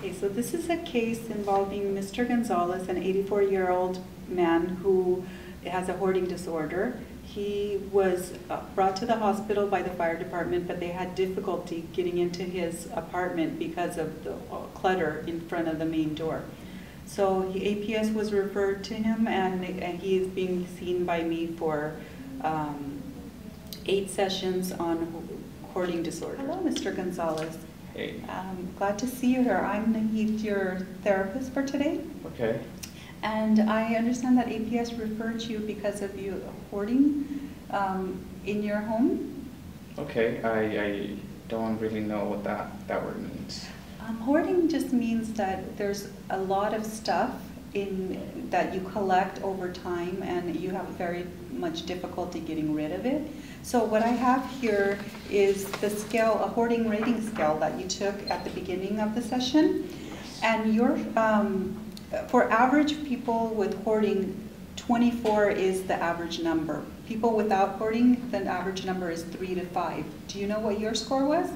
Okay, so this is a case involving Mr. Gonzalez, an 84-year-old man who has a hoarding disorder. He was brought to the hospital by the fire department, but they had difficulty getting into his apartment because of the clutter in front of the main door. So APS was referred to him, and he is being seen by me for 8 sessions on hoarding disorder. Hello, Mr. Gonzalez. Hey. Glad to see you here. I'm your therapist for today. Okay. And I understand that APS referred you because of you hoarding in your home. Okay, I don't really know what that word means. Hoarding just means that there's a lot of stuff that you collect over time, and you have very much difficulty getting rid of it. So what I have here is the scale, a hoarding rating scale that you took at the beginning of the session. And for average people with hoarding, 24 is the average number. People without hoarding, the average number is 3 to 5. Do you know what your score was?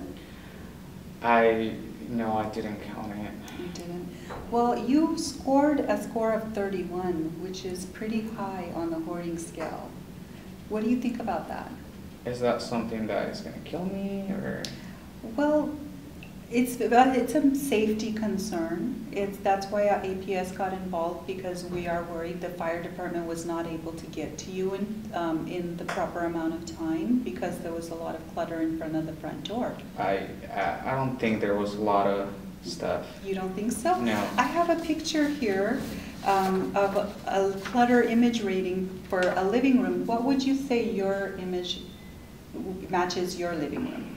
No, I didn't count it. You didn't? Well, you scored a score of 31, which is pretty high on the hoarding scale. What do you think about that? Is that something that is going to kill me, or? Well, it's a safety concern. That's why APS got involved, because we are worried the fire department was not able to get to you in the proper amount of time because there was a lot of clutter in front of the front door. I don't think there was a lot of stuff. You don't think so? No. I have a picture here of a clutter image rating for a living room. What would you say your image matches your living room?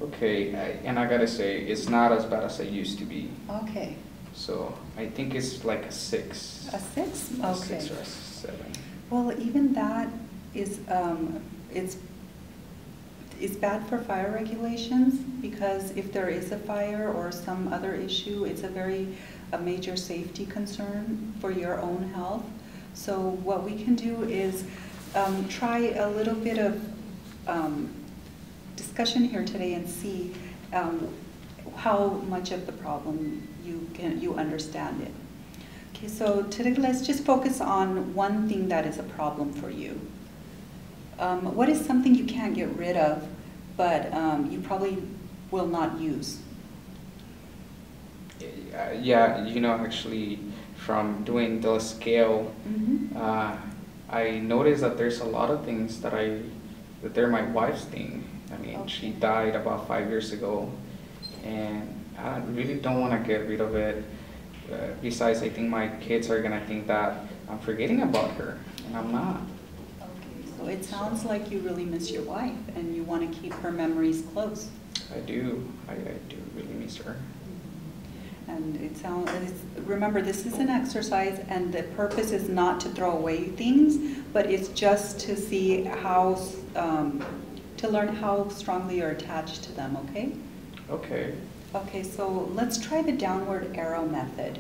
Okay, and I gotta say, it's not as bad as it used to be. Okay. So I think it's like a 6. A 6? A Okay. 6 or a 7. Well, even that is it's bad for fire regulations, because if there is a fire or some other issue, it's a major safety concern for your own health. So what we can do is try a little bit of discussion here today and see how much of the problem you understand it. Okay, so today let's just focus on one thing that is a problem for you. What is something you can't get rid of, but you probably will not use? Yeah, actually, from doing the scale, I noticed that there's a lot of things that they're my wife's thing. I mean, Okay. She died about 5 years ago, and I really don't want to get rid of it. Besides, I think my kids are going to think that I'm forgetting about her, and I'm not. Okay, so it sounds like you really miss your wife, and you want to keep her memories close. I do. I do really miss her. And remember, this is an exercise, and the purpose is not to throw away things, but it's just to see to learn how strongly you're attached to them, okay? Okay. Okay, so let's try the downward arrow method.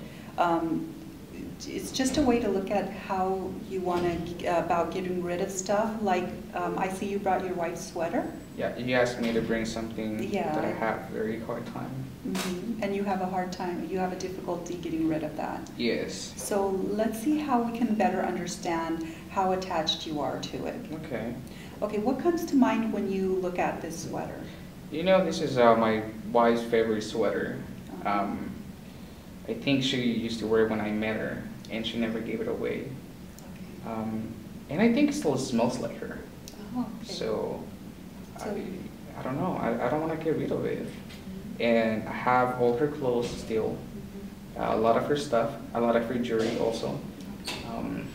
It's just a way to look at how you want to, about getting rid of stuff. Like, I see you brought your wife's sweater. Yeah, you asked me to bring something Yeah. that I have very hard time. And you have a hard time, you have a difficulty getting rid of that. Yes. So let's see how we can better understand how attached you are to it. Okay. Okay, what comes to mind when you look at this sweater? This is my wife's favorite sweater. I think she used to wear it when I met her, and she never gave it away. Okay. And I think it still smells like her. Oh, okay. So I don't know. I don't want to get rid of it. And I have all her clothes still, a lot of her stuff, a lot of her jewelry also.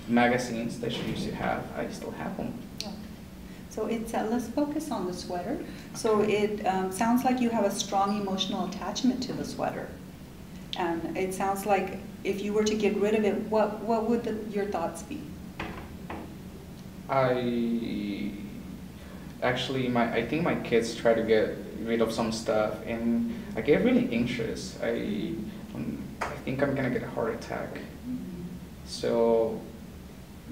Magazines that she used to have, I still have them. Okay. So let's focus on the sweater. So it sounds like you have a strong emotional attachment to the sweater. And it sounds like if you were to get rid of it, what would your thoughts be? I think my kids try to get rid of some stuff, and I get really anxious. I think I'm gonna get a heart attack. So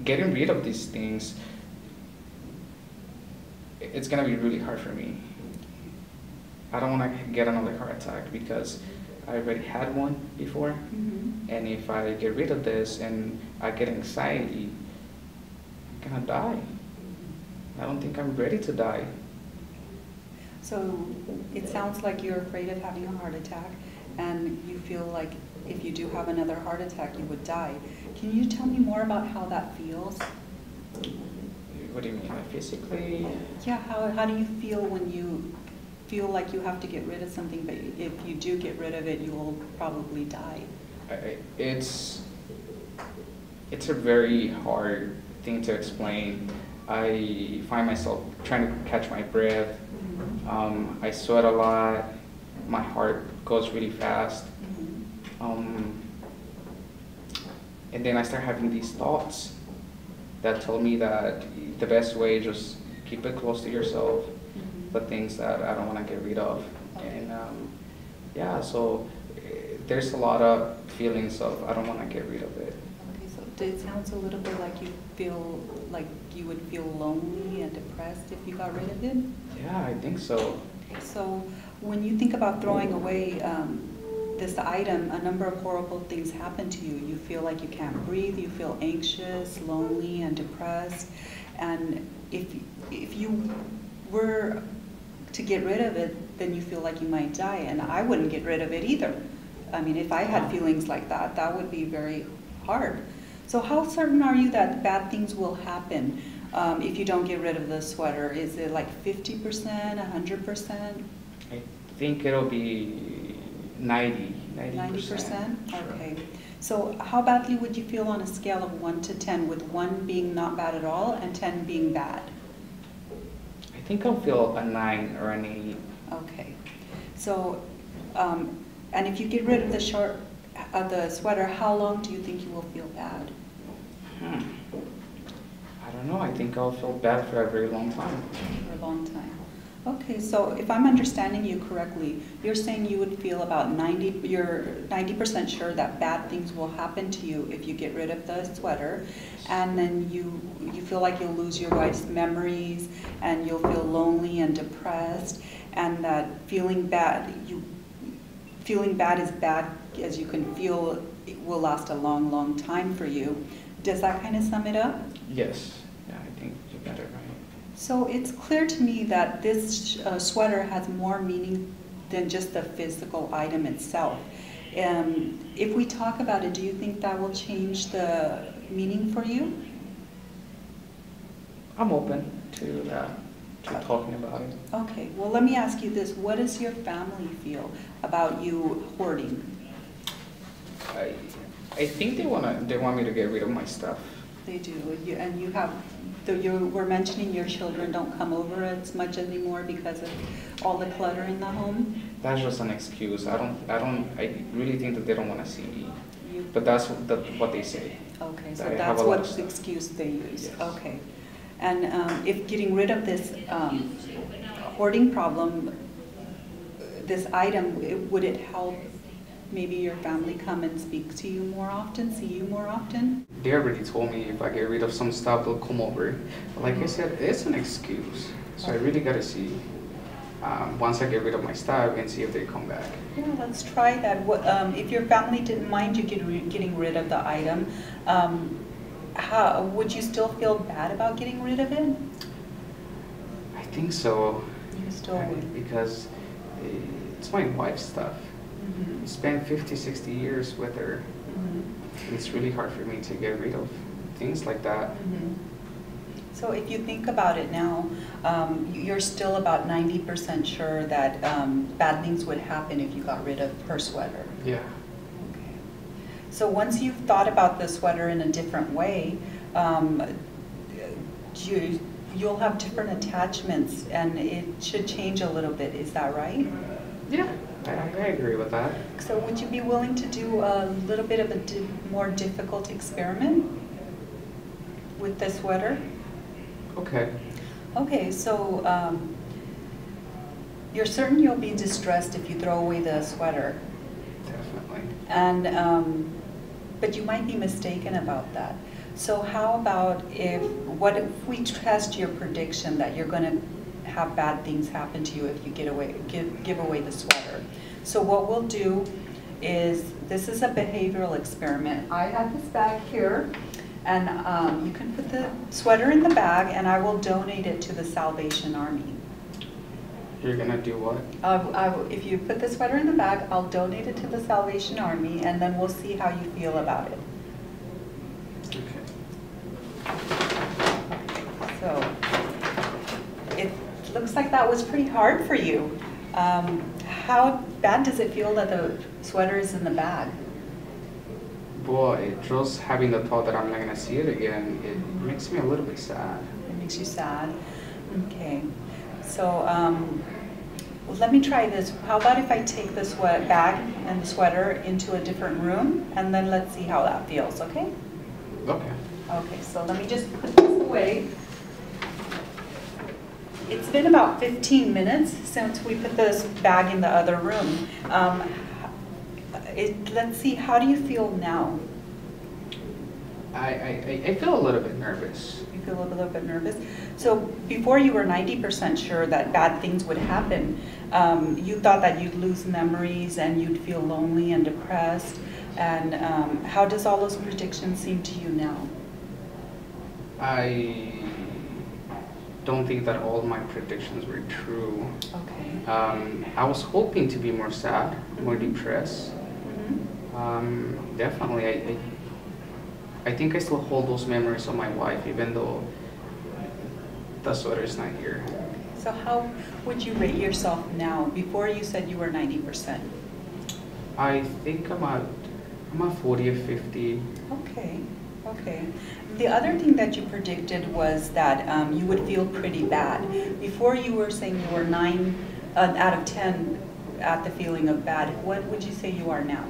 getting rid of these things, it's gonna be really hard for me. I don't want to get another heart attack because I already had one before. Mm-hmm. And if I get rid of this and I get anxiety, I'm gonna die. I don't think I'm ready to die. So it sounds like you're afraid of having a heart attack, and you feel like if you do have another heart attack, you would die. Can you tell me more about how that feels? What do you mean, like physically? Yeah, how do you feel when you feel like you have to get rid of something, but if you do get rid of it, you will probably die? It's a very hard thing to explain. I find myself trying to catch my breath. Mm-hmm. I sweat a lot. My heart goes really fast. Mm-hmm. And then I start having these thoughts that tell me that the best way is just keep it close to yourself, Mm-hmm. the things that I don't want to get rid of. Okay. And yeah, so there's a lot of feelings of I don't want to get rid of it. Okay, so it sounds a little bit like you feel like you would feel lonely and depressed if you got rid of it? Yeah, I think so. So when you think about throwing away this item, a number of horrible things happen to you. You feel like you can't breathe, you feel anxious, lonely, and depressed. And if you were to get rid of it, then you feel like you might die. And I wouldn't get rid of it either. I mean, if I had feelings like that, that would be very hard. So how certain are you that bad things will happen if you don't get rid of the sweater? Is it like 50%, 100%? I think it'll be 90%. 90%? Sure. Okay. So how badly would you feel on a scale of 1 to 10, with 1 being not bad at all and 10 being bad? I think I'll feel a 9 or an 8. Okay. So, and if you get rid of the sweater, how long do you think you will feel bad? I don't know. I think I'll feel bad for a very long time. For a long time. Okay, so if I'm understanding you correctly, you're saying you would feel about you're 90% sure that bad things will happen to you if you get rid of the sweater, and then you feel like you'll lose your wife's memories, and you'll feel lonely and depressed, and that feeling bad is bad as you can feel it will last a long, long time for you. Does that kind of sum it up? Yes. Yeah, I think you got it right. So it's clear to me that this sweater has more meaning than just the physical item itself. If we talk about it, do you think that will change the meaning for you? I'm open to that, to talking about it. Okay, well let me ask you this. What does your family feel about you hoarding? I think they want me to get rid of my stuff. They do, and you have, you were mentioning your children don't come over as much anymore because of all the clutter in the home. That's just an excuse. I really think that they don't want to see me. But that's what they say. Okay, so that that's what the excuse they use. Yes. Okay, and if getting rid of this hoarding problem, this item, would it help maybe your family come and speak to you more often, see you more often? They already told me if I get rid of some stuff, they'll come over. But like I said, it's an excuse. So I really got to see once I get rid of my stuff and see if they come back. Yeah, let's try that. If your family didn't mind you getting rid of the item, how would you still feel bad about getting rid of it? I think so. You still would. Because it's my wife's stuff. Mm-hmm. I spent 50, 60 years with her. Mm-hmm. It's really hard for me to get rid of things like that. Mm-hmm. So if you think about it now, you're still about 90% sure that bad things would happen if you got rid of her sweater. Yeah. Okay. So once you've thought about the sweater in a different way, you'll have different attachments, and it should change a little bit. Is that right? Yeah, I agree with that. So would you be willing to do a little bit of a more difficult experiment with the sweater? Okay. Okay, so you're certain you'll be distressed if you throw away the sweater. Definitely. And but you might be mistaken about that. So how about what if we test your prediction that you're going to have bad things happen to you if you give away the sweater. So what we'll do is, this is a behavioral experiment. I have this bag here, and you can put the sweater in the bag, and I will donate it to the Salvation Army. You're gonna do what? If you put the sweater in the bag, I'll donate it to the Salvation Army, and then we'll see how you feel about it. Okay. So, it looks like that was pretty hard for you. How bad does it feel that the sweater is in the bag? Boy, just having the thought that I'm not gonna see it again, it makes me a little bit sad. It makes you sad? Okay. So, well, let me try this. How about if I take the bag and the sweater into a different room, and then let's see how that feels, okay? Okay. Okay, so let me just put this away. It's been about 15 minutes since we put this bag in the other room. Let's see, how do you feel now? I feel a little bit nervous. You feel a little bit nervous? So before you were 90% sure that bad things would happen. You thought that you'd lose memories and you'd feel lonely and depressed. And how does all those predictions seem to you now? I don't think that all my predictions were true. Okay. I was hoping to be more sad, more depressed. Definitely, I think I still hold those memories of my wife, even though the sweater is not here. So how would you rate yourself now? Before you said you were 90%. I think I'm a 40 or 50. Okay, okay. The other thing that you predicted was that you would feel pretty bad. Before you were saying you were 9 out of 10 at the feeling of bad. What would you say you are now?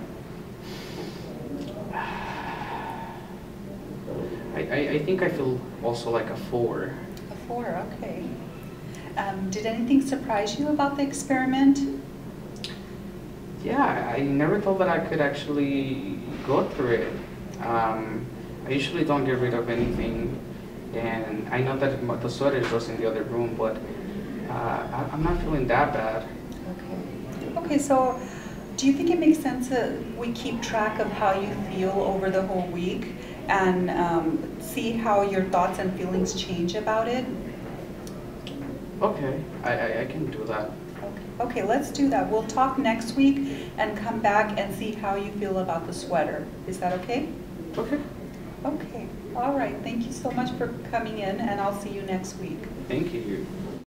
I think I feel also like a 4. A 4, okay. Did anything surprise you about the experiment? Yeah, I never thought that I could actually go through it. I usually don't get rid of anything, and I know that the sweater is just in the other room, but I'm not feeling that bad. Okay. Okay, so do you think it makes sense that we keep track of how you feel over the whole week and see how your thoughts and feelings change about it? Okay, I can do that. Okay, let's do that. We'll talk next week and come back and see how you feel about the sweater. Is that okay? Okay. Okay, all right. Thank you so much for coming in, and I'll see you next week. Thank you.